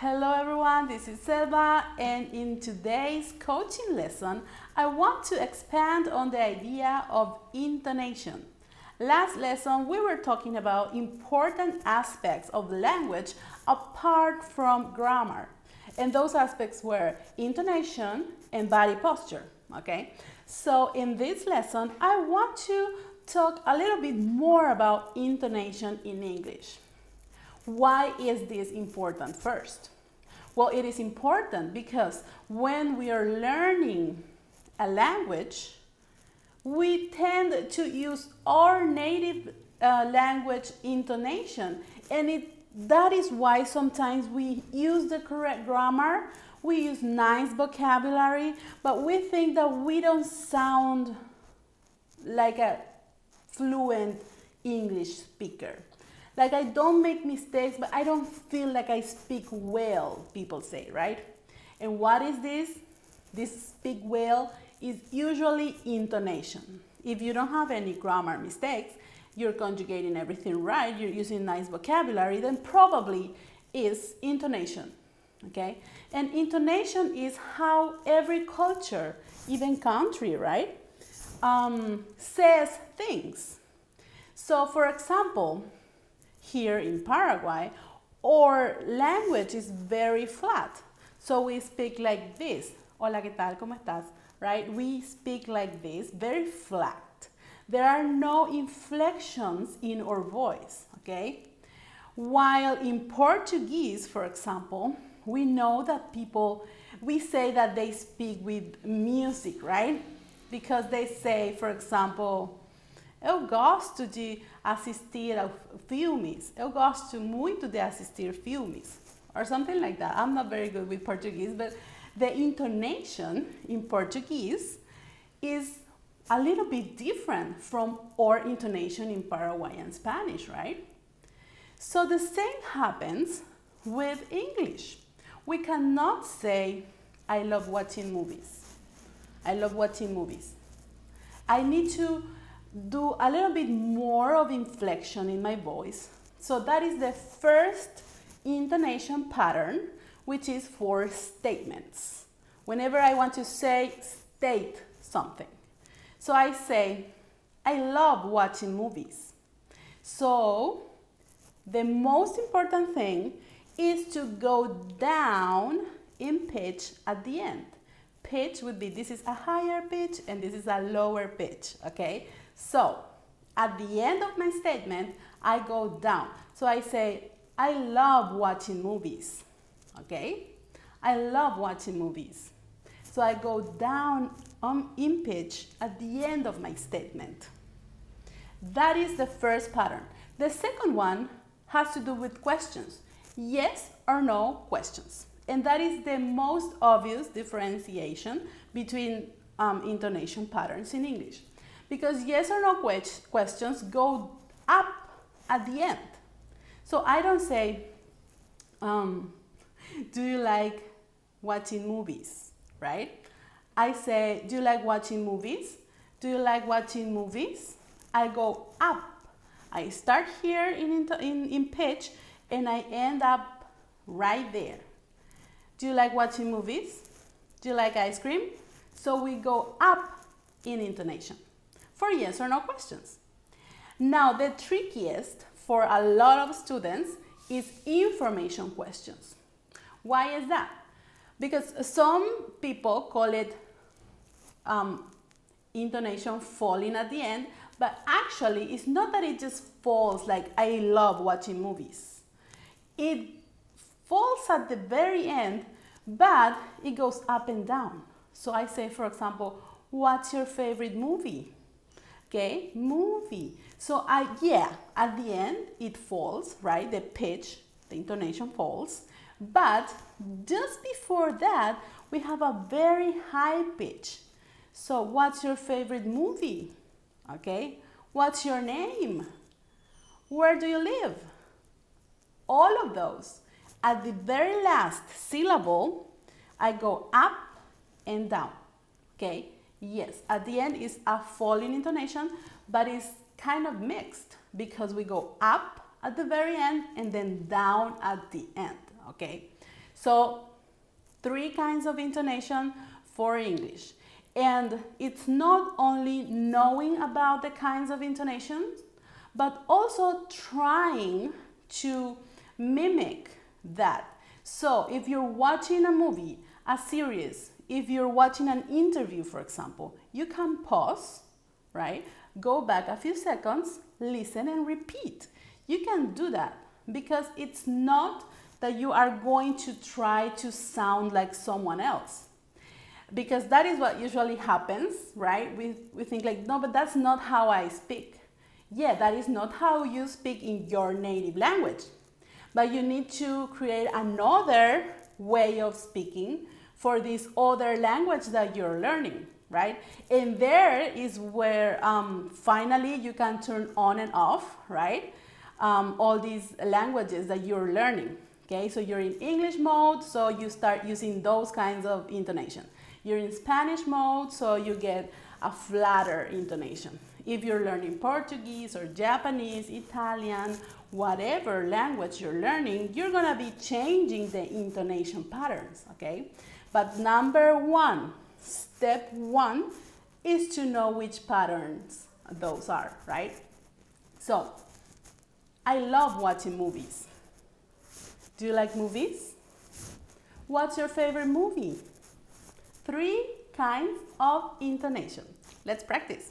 Hello everyone, this is Selva, and in today's coaching lesson, I want to expand on the idea of intonation. Last lesson, we were talking about important aspects of language apart from grammar. And those aspects were intonation and body posture, okay? So in this lesson, I want to talk a little bit more about intonation in English. Why is this important first? Well, it is important because when we are learning a language, we tend to use our native language intonation, and that is why sometimes we use the correct grammar, we use nice vocabulary, but we think that we don't sound like a fluent English speaker. Like I don't make mistakes, but I don't feel like I speak well, people say, right? And what is this? This speak well is usually intonation. If you don't have any grammar mistakes, you're conjugating everything right, you're using nice vocabulary, then probably is intonation, okay? And intonation is how every culture, even country, right, says things. So for example, here in Paraguay, our language is very flat. So we speak like this. Hola, ¿qué tal? ¿Cómo estás? Right? We speak like this, very flat. There are no inflections in our voice, okay? While in Portuguese, for example, we know that we say that they speak with music, right? Because they say, for example, eu gosto de assistir a filmes. Eu gosto muito de assistir filmes. Or something like that. I'm not very good with Portuguese, but the intonation in Portuguese is a little bit different from our intonation in Paraguayan Spanish, right? So the same happens with English. We cannot say, I love watching movies. I love watching movies. I need to do a little bit more of inflection in my voice. So that is the first intonation pattern, which is for statements. Whenever I want to state something. So I say, I love watching movies. So the most important thing is to go down in pitch at the end. Pitch would be, this is a higher pitch and this is a lower pitch, okay? So, at the end of my statement, I go down. So I say, I love watching movies, okay? I love watching movies. So I go down in pitch at the end of my statement. That is the first pattern. The second one has to do with questions. Yes or no questions. And that is the most obvious differentiation between intonation patterns in English. Because yes or no questions go up at the end. So I don't say, do you like watching movies, right? I say, do you like watching movies? Do you like watching movies? I go up. I start here in pitch and I end up right there. Do you like watching movies? Do you like ice cream? So we go up in intonation for yes or no questions. Now, the trickiest for a lot of students is information questions. Why is that? Because some people call it intonation falling at the end, but actually it's not that it just falls like I love watching movies. It falls at the very end, but it goes up and down. So I say, for example, what's your favorite movie? Okay, movie. So at the end it falls, right? The pitch, the intonation falls. But just before that, we have a very high pitch. So what's your favorite movie? Okay, what's your name? Where do you live? All of those. At the very last syllable, I go up and down. Okay. Yes, at the end is a falling intonation, but it's kind of mixed because we go up at the very end and then down at the end, okay? So 3 kinds of intonation for English. And it's not only knowing about the kinds of intonations, but also trying to mimic that. So if you're watching a movie, a series, if you're watching an interview, for example, you can pause, right? Go back a few seconds, listen and repeat. You can do that because it's not that you are going to try to sound like someone else. Because that is what usually happens, right? We think like, no, but that's not how I speak. Yeah, that is not how you speak in your native language. But you need to create another way of speaking for this other language that you're learning, right? And there is where finally you can turn on and off, right? All these languages that you're learning, okay? So you're in English mode, so you start using those kinds of intonation. You're in Spanish mode, so you get a flatter intonation. If you're learning Portuguese or Japanese, Italian, whatever language you're learning, you're gonna be changing the intonation patterns, okay? But number 1, step 1 is to know which patterns those are, right? So, I love watching movies. Do you like movies? What's your favorite movie? 3 kinds of intonation. Let's practice.